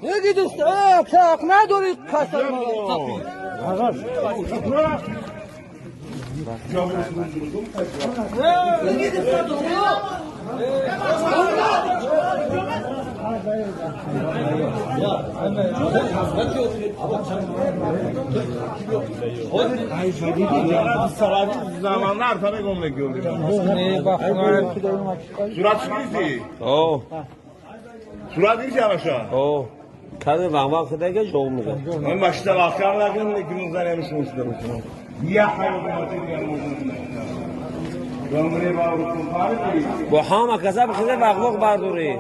یکی دوست کاق ندارید کسر zamanlar tabii gomle gördüm. Surat çıkıyordu. Surat değil ki aşağı. Kadı vaqvaq xudega jo'q miga. من başta bakarlarken de günümüzden yemişim istedim. Ya hayır Bu hamma kasab xiga vaqvaq barduri.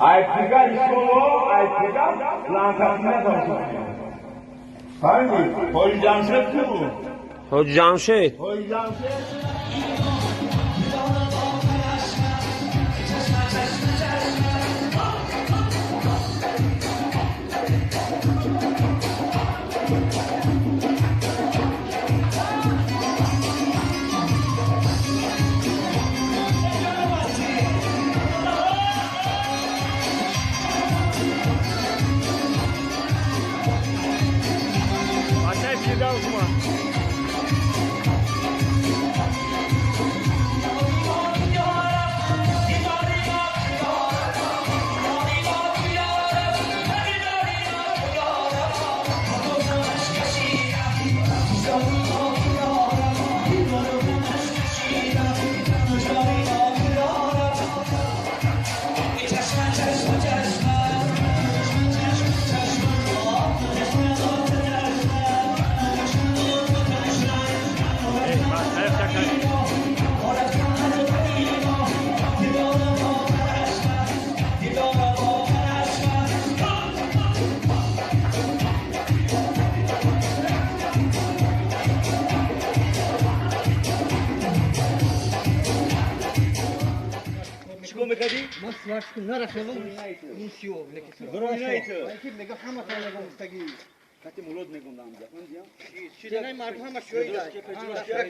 Aytiga işolo, aytiga lankasına çalışıyor. Hangi? Hoca Jamşet ki bu? Hoca Jamşet. Hoca Jamşet. Kati mulod megum namza. Şirinay marka ama şöyle.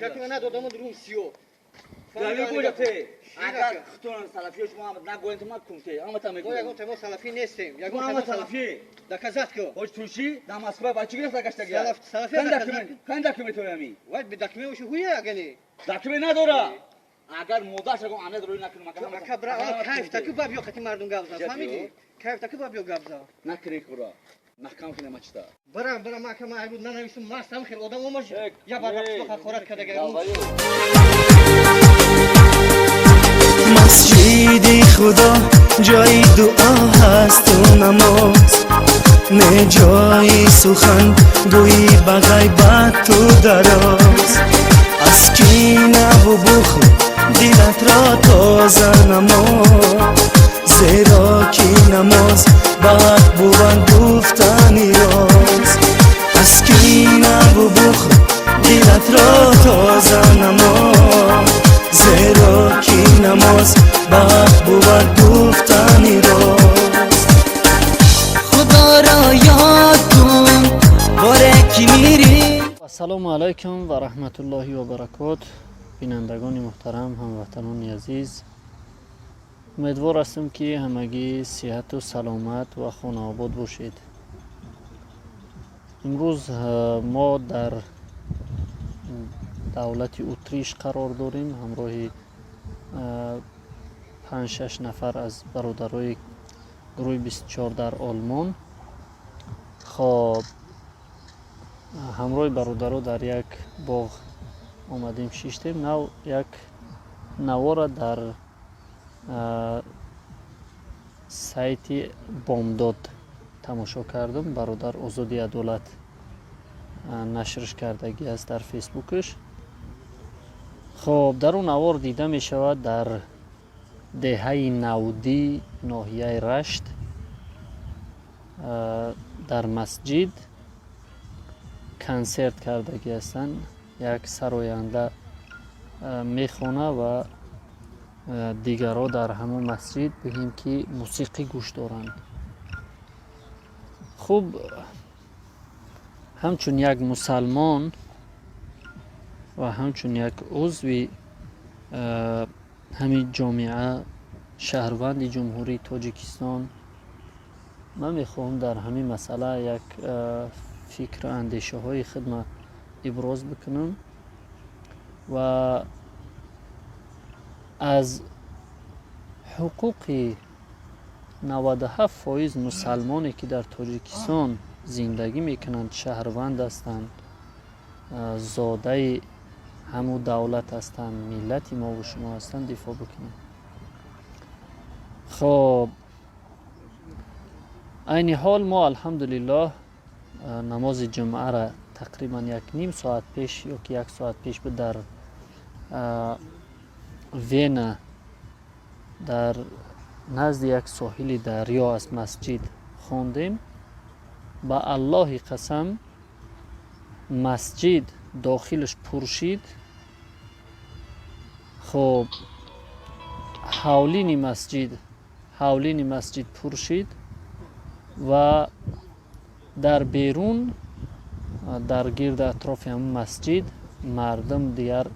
Kati ana dodamı durum siyo. Dali gojate. Agar xtoran salafiyo shoma na goyent ma kumte. Ama tamam. Я говорю, тема салафи нестем. Я Ama говорю, salafi. доказать ко. Hoş turşi da Moskva bachigir sa gashta gya. Salafi Kan dakime toyami. Вай бедакме ушу хуя агали. Dakime na dora. Agar moda shago ane dori na kin makam. Ака бра, кайф таки бабио хати мардум гавза. Фамили? Кайф таки бабио гавза. Na kire kura. Mahkam kine maçta. Бара макама айбу на нависум мас там хел одам омаш. Я бара сухо хорат кадага. مسجد خدا جای دعا هست و نماز نه جای سخن گویی به غیبت تو دراز از کینه و بخل دلت را تازه نما زیرا کی نماز باید بود گفتنی راز از کینه و بخل دلت را تازه نما زیرا کی نماز باید بود گفتنی راز خدا را یاد کن باره کی میری. السلام علیکم و رحمت الله و برکات. بینندگان محترم، هموطنان عزیز، امیدوار هستم که همگی صحت و سلامت و خانه آباد باشید. امروز ما در دولت اتریش قرار داریم، همراه 5-6 نفر از برادرای گروه 24 در آلمان. خب همراه برادرها در یک باغ آمدیم شیشتیم. نو یک نوار در سایت بامداد تماشا کردم. برادر آزادی عدالت نشرش کردگی است در فیسبوکش. خب در اون نوار دیده می شود در دهه 90 ناحیه رشت در مسجد کنسرت کردگی هستند. یک سراینده میخونه و دیگرها در همون مسجد بگیم که موسیقی گوش دارند. خوب همچون یک مسلمان و همچون یک عضوی همین جامعه شهروند جمهوری تاجیکستان من میخواهم در همین مسئله یک فکر و اندیشه های خدمت ابراز بکنم و از حقوق 97% مسلمانی که در تاجیکستان زندگی میکنند، شهروند هستند، زاده همو دولت هستند، ملت ما و شما هستند، دفاع بکنیم. خب این حال ما الحمدلله نماز جمعه را تقریبا یک نیم ساعت پیش یا که یک ساعت پیش به در وینا در نزد یک ساحل دریا از مسجد خواندیم. با الله قسم مسجد داخلش پرشید. خب حوالین مسجد پرشید و در بیرون در گرد اطراف هم مسجد مردم دیگر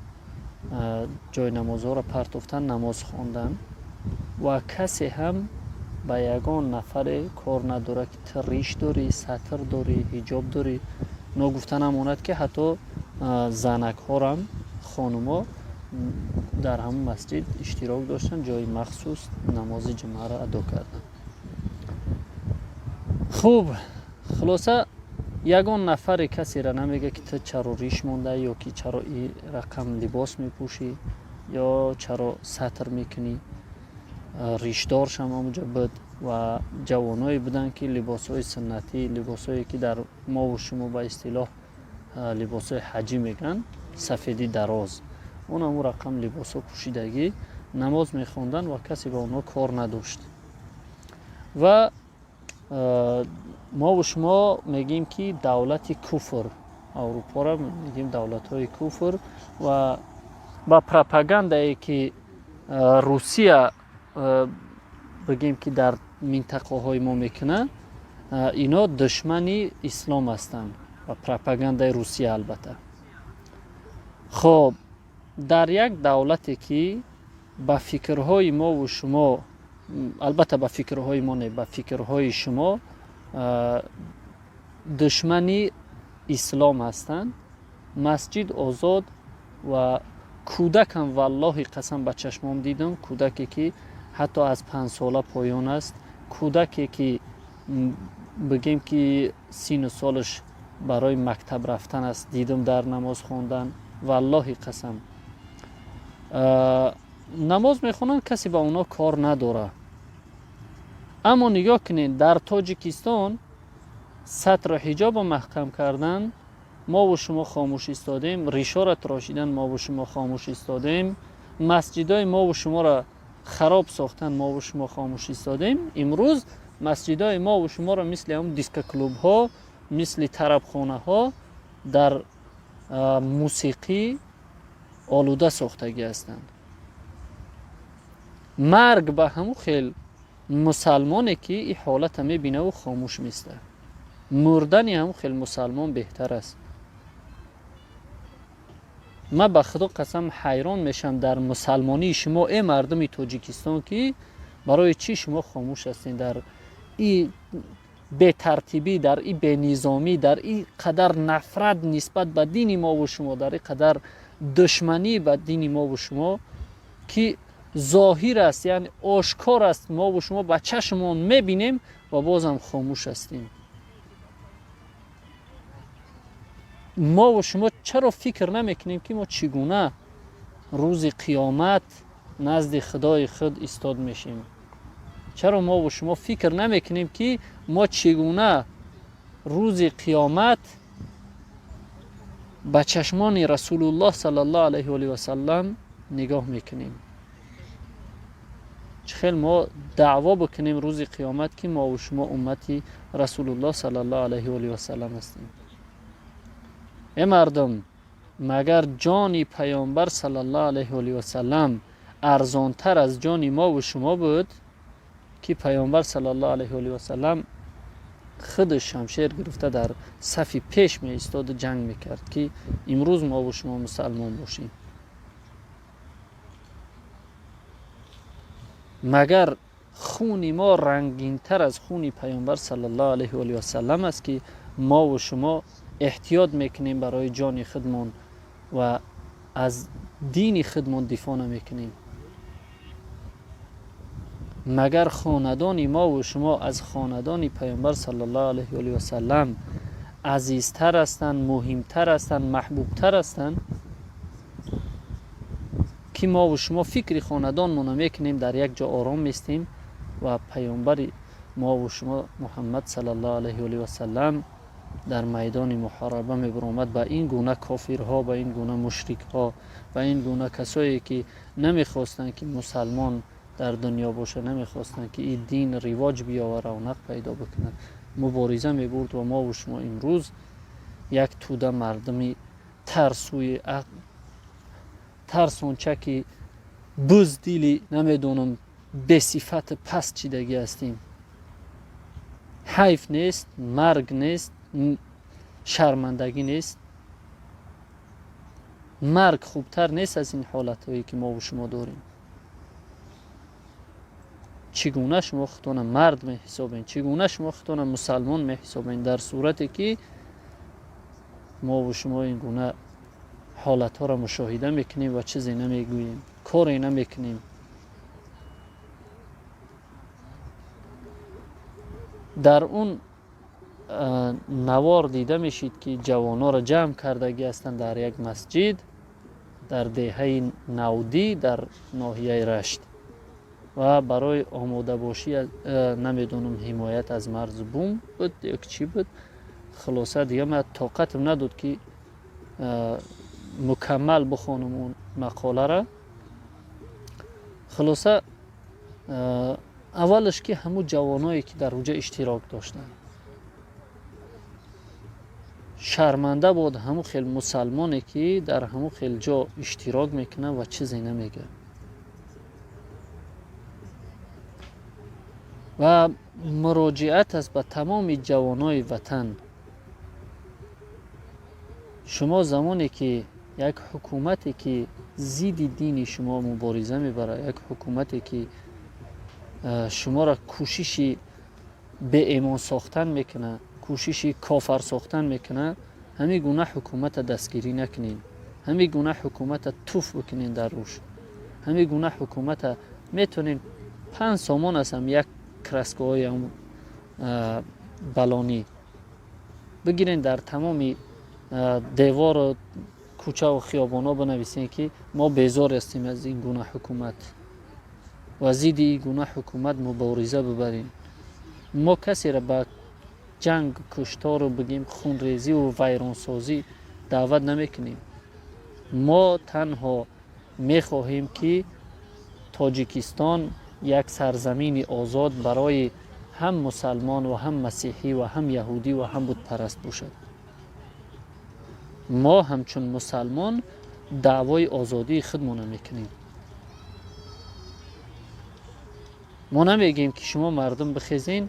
جای نماز ها را پرتفتن، نماز خواندن و کسی هم با یگان نفر کار نداره که تو ریش داری، سطر داری، حجاب داری. نگفتن امانت که حتی زنک ها را هم خانم ها در همون مسجد اشتراک داشتن، جای مخصوص نماز جمعه را ادا کردن. خوب خلاصه یگان نفر کسی را نمیگه که تو چرا ریش مونده یا که چرا این رقم لباس میپوشی یا چرا سطر میکنی. ریشدار شما اونجا بود و جوانایی بودن که لباسای سنتی، لباسایی که در ما و شما به اصطلاح لباسای حجی میگن، سفیدی دراز، اون هم رقم لباسا پوشیدگی نماز میخوندن و کسی با اونا کار نداشت. و ما و شما میگیم که دولت کفر، اروپا را میگیم دولت های کفر و با پروپاگاندایی که روسیه بگیم که در منطقه های ما میکنه، اینا دشمنی اسلام هستند و پروپاگاندای روسیه البته. خب در یک دولتی که با فکرهای ما و شما، البته با فکرهای ما نه، با فکرهای شما دشمنی اسلام هستند، مسجد آزاد و کودک هم والله قسم به چشمام دیدم، کودکی که حتی از 5 ساله پایان است، کودکی که بگیم که سین و سالش برای مکتب رفتن است، دیدم در نماز خواندن. والله قسم نماز میخونن، کسی با اونا کار نداره. اما نگاه کنین در تاجیکستان سطر و حجاب محکم کردن، ما و شما خاموش ایستادیم. ریشا را تراشیدن، ما و شما خاموش ایستادیم. مسجدای ما و شما را خراب ساختن، ما و شما خاموش ایستادیم. امروز مسجدای ما و شما را مثل هم دیسک کلوب ها، مثل طرب خانه ها در موسیقی آلوده ساختگی هستند. مرگ به همون خیل مسلمانی که این حالت میبینه و خاموش میسته، مردن همون خیل مسلمان بهتر است. من به خدا قسم حیران میشم در مسلمانی شما، ای مردم تاجیکستان، که برای چی شما خاموش هستین در این بی ترتیبی، در این بی نظامی، در این قدر نفرت نسبت به دین ما و شما، در این قدر دشمنی به دین ما و شما که ظاهر است، یعنی آشکار است، ما و شما با چشمون میبینیم و بازم خاموش هستیم. ما و شما چرا فکر نمیکنیم که ما چگونه روز قیامت نزد خدای خود ایستاد میشیم؟ چرا ما و شما فکر نمیکنیم که ما چگونه روز قیامت به چشمان رسول الله صلی الله علیه و آله و سلم نگاه میکنیم؟ چخیل ما دعوا بکنیم روز قیامت که ما و شما امتی رسول الله صلی الله علیه و آله و سلم هستیم. ای مردم مگر جان پیامبر صلی الله علیه و آله و سلم ارزانتر از جان ما و شما بود که پیامبر صلی الله علیه و آله و سلم خودش شمشیر گرفته در صف پیش می ایستاد جنگ میکرد که امروز ما و شما مسلمان باشیم. مگر خون ما رنگین تر از خون پیامبر صلی الله علیه و آله و سلم است که ما و شما احتیاط میکنیم برای جان خودمان و از دین خودمان دفاع نمیکنیم؟ مگر خاندان ما و شما از خاندان پیامبر صلی الله علیه و آله و سلم عزیزتر هستند، مهمتر هستند، محبوبتر هستند که ما و شما فکر خاندانمون نمیکنیم، در یک جا آرام میستیم و پیامبر ما و شما محمد صلی الله علیه و آله و سلم در میدان محاربه میبرامد به این گونه کافرها، به این گونه مشرکها، به این گونه کسایی که نمیخواستند که مسلمان در دنیا باشه، نمیخواستند که این دین رواج بیا و رونق پیدا بکنه، مبارزه میبرد. و ما و شما امروز یک توده مردمی ترسوی ترسونچه که بزدلی نمیدونم به صفت پس چیدگی هستیم. حیف نیست؟ مرگ نیست؟ شرمندگی نیست؟ مرگ خوبتر نیست از این حالت هایی که ما و شما داریم؟ چگونه شما خودتان مرد می حسابین؟ چگونه شما خودتان مسلمان می حسابین در صورتی که ما و شما این گونه حالت ها را مشاهده میکنیم و چیزی نمیگوییم، کاری نمیکنیم؟ در اون نوار دیده میشید که جوانان را جمع کردگی هستند در یک مسجد در دهه 90 در ناحیه رشت و برای آماده باشی نمیدونم حمایت از مرز بوم بود یک چی بود، خلاصه دیگه من طاقتم نداد که مکمل بخونم اون مقاله را. خلاصه اولش که همو جوانایی که در اونجا اشتراک داشتن شرمنده بود همو خیل مسلمانی که در همو خیل جا اشتراک میکنه و چیزی نمیگه. و مراجعت است به تمام جوانای وطن. شما زمانی که یک حکومتی که ضد دین شما مبارزه میبره، یک حکومتی که شما را کوششی به ایمان ساختن میکنه، کوششی کافر ساختن میکنه، همین گونه حکومت دستگیری نکنین، همین گونه حکومت توف بکنین در روش، همین گونه حکومت میتونین 5 سامان هستم یک کرسکوهای هم بلانی بگیرین در تمام دیوار و کوچه و خیابانا بنویسین که ما بیزار هستیم از این گونه حکومت و ضد این گونه حکومت مبارزه ببریم. ما کسی را به جنگ کشتار رو بگیم خونریزی و ویرانسازی دعوت نمیکنیم. ما تنها میخواهیم که تاجیکستان یک سرزمین آزاد برای هم مسلمان و هم مسیحی و هم یهودی و هم بت پرست باشد. ما همچون مسلمان دعوای آزادی خودمون میکنیم. ما نمیگیم که شما مردم بخیزین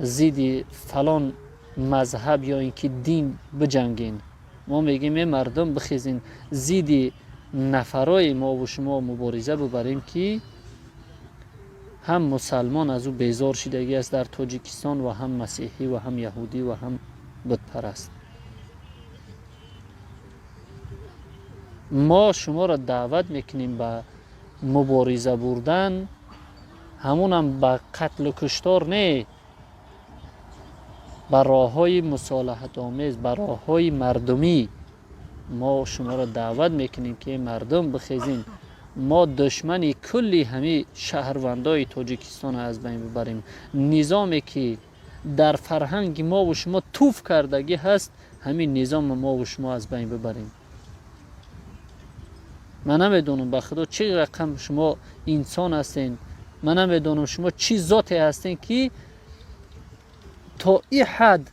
ضد فلان مذهب یا اینکه دین بجنگین. ما میگیم مردم بخیزین ضد نفرای ما و شما مبارزه ببریم که هم مسلمان از او بیزار شدگی است در تاجیکستان و هم مسیحی و هم یهودی و هم بت پرست. ما شما را دعوت میکنیم به مبارزه بردن، همون هم به قتل و کشتار نه، به راه های مصالحت آمیز، به راه های مردمی. ما شما را دعوت میکنیم که مردم بخیزین ما دشمنی کلی همه شهروندای تاجیکستان از بین ببریم. نظامی که در فرهنگ ما و شما توف کردگی هست، همین نظام ما و شما از بین ببریم. من نمیدونم به خدا چه رقم شما انسان هستین، من نمیدونم شما چی ذاتی هستین که تا این حد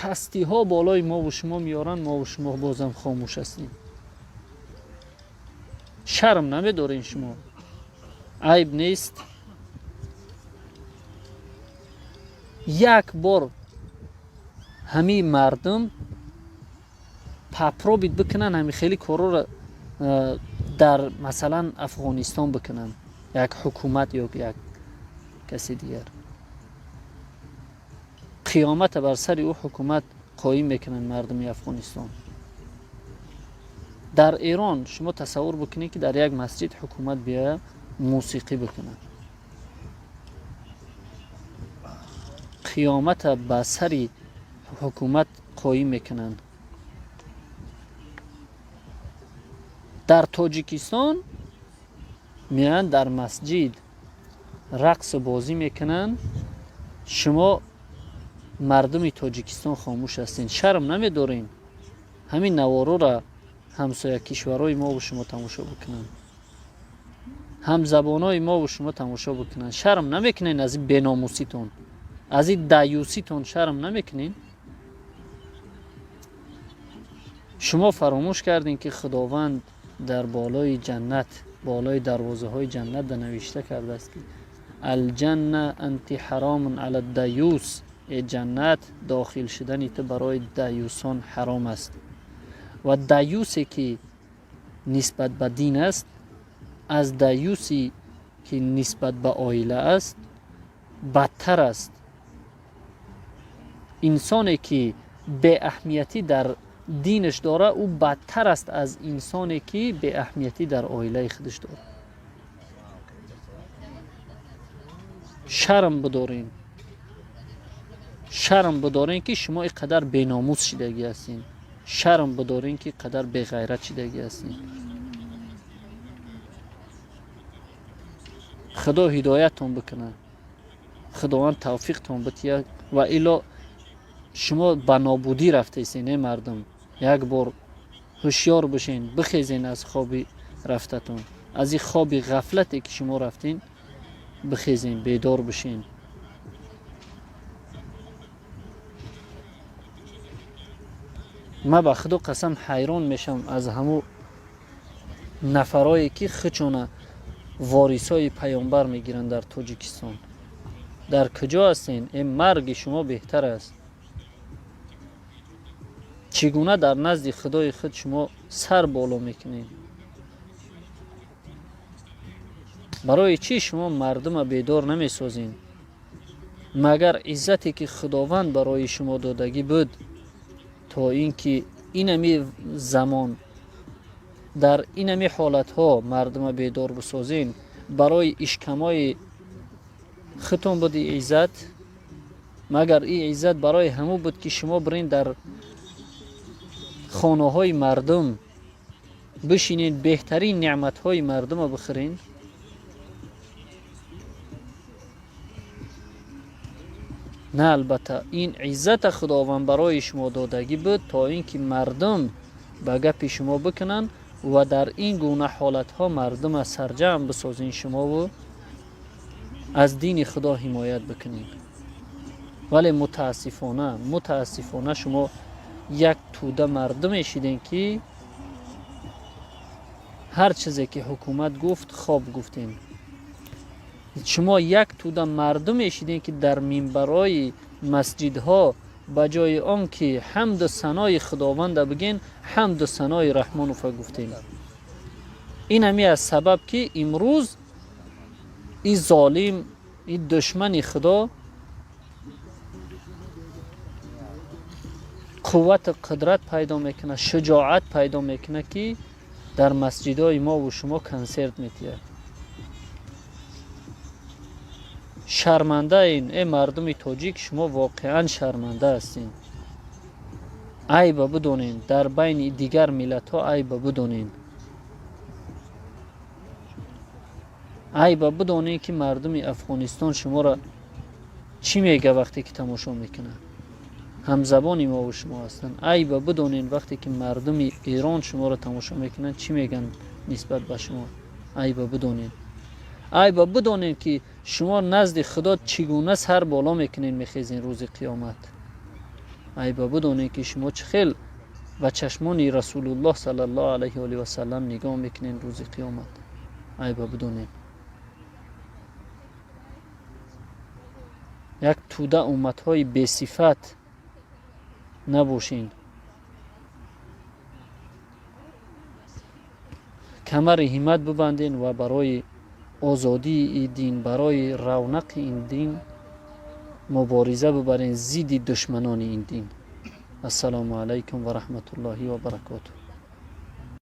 پستی ها بالای ما و شما میارن، ما و شما بازم خاموش هستیم. شرم نمیدارین شما؟ عیب نیست یک بار همین مردم پاپرو بید بکنن، همین خیلی کارو را در مثلا افغانستان بکنن، یک حکومت یا یک کسی دیگر، قیامت بر سر او حکومت قایم میکنن مردم افغانستان. در ایران شما تصور بکنید که در یک مسجد حکومت بیا موسیقی بکنن، قیامت بر سر حکومت قایم میکنن. در تاجیکستان میان در مسجد رقص بازی میکنن، شما مردم تاجیکستان خاموش هستین، شرم نمیدارین؟ همین نوارو را همسایه کشورهای ما و شما تماشا بکنن، هم زبانهای ما و شما تماشا بکنن، شرم نمیکنین؟ از این بیناموسیتون، از این دیوسیتون شرم نمیکنین؟ شما فراموش کردین که خداوند در بالای جنت، بالای دروازه های جنت در نوشته کرده است که الجنه انت حرام علی الدیوس، ای جنت داخل شدن تو برای دیوسان حرام است. و دیوسی که نسبت به دین است از دیوسی که نسبت به عائله است بدتر است. انسانی که به اهمیتی در دینش داره او بدتر است از انسانی که به اهمیتی در عائله خودش داره. شرم بدارین، شرم بدارین که شما اینقدر بیناموس شدگی هستین، شرم بدارین که اینقدر بی غیرت شدگی هستین. خدا هدایتتون بکنه، خداوند توفیقتون بده و الا شما به نابودی رفته ایستین. مردم یک بار هوشیار بشین، بخیزین از خوابی رفتتون، از این خوابی غفلتی که شما رفتین بخیزین، بیدار بشین. من به خدا قسم حیران میشم از همو نفرایی که خچونه وارثای پیامبر میگیرن در تاجیکستان. در کجا هستین؟ این مرگ شما بهتر است. چگونه در نزد خدای خود شما سر بالا میکنین؟ برای چی شما مردم بیدار نمیسازین؟ مگر عزتی که خداوند برای شما دادگی بود تا اینکه اینمی زمان در اینمی حالت ها مردم بیدار بسازین؟ برای اشکمای خودتون بود عزت؟ مگر این عزت برای همو بود که شما برین در خانه های مردم بشینین بهترین نعمت های مردم رو بخورین؟ نه، البته این عزت خداوند برای شما دادگی بود تا اینکه مردم به گپ شما بکنن و در این گونه حالت ها مردم سرجم بسازین شما و از دین خدا حمایت بکنین. ولی متاسفانه شما یک توده مردم شدین که هر چیزی که حکومت گفت خواب گفتین. شما یک توده مردم شدین که در منبرهای مسجدها بجای آن که حمد و ثنای خداوند بگین حمد و ثنای رحمان و گفتین. این همی از سبب که امروز این ظالم، این دشمن خدا قوت قدرت پیدا میکنه، شجاعت پیدا میکنه که در مسجدهای ما و شما کنسرت میتیه. شرمنده این مردم تاجیک، شما واقعا شرمنده هستین. عیب بدونین، در بین دیگر ملت ها عیب بدونین. عیب بدونین که مردم افغانستان شما را چی میگه وقتی که تماشا میکنه. هم زبانی ما و شما هستن. عیب بدونین وقتی که مردم ایران شما را تماشا میکنن چی میگن نسبت به شما. عیب بدونین. عیب بدونین که شما نزد خدا چگونه سر بالا میکنین میخیزین روز قیامت. ای با بدونید که شما چه خیل و چشمان رسول الله صلی الله علیه و آله و سلم نگاه میکنین روز قیامت. ای با بدونید یک توده امتهای بی صفت نباشین. کمر همت ببندین و برای آزادی این دین، برای رونق این دین مبارزه ببرین ضد دشمنان این دین. السلام علیکم و رحمت الله و برکاته.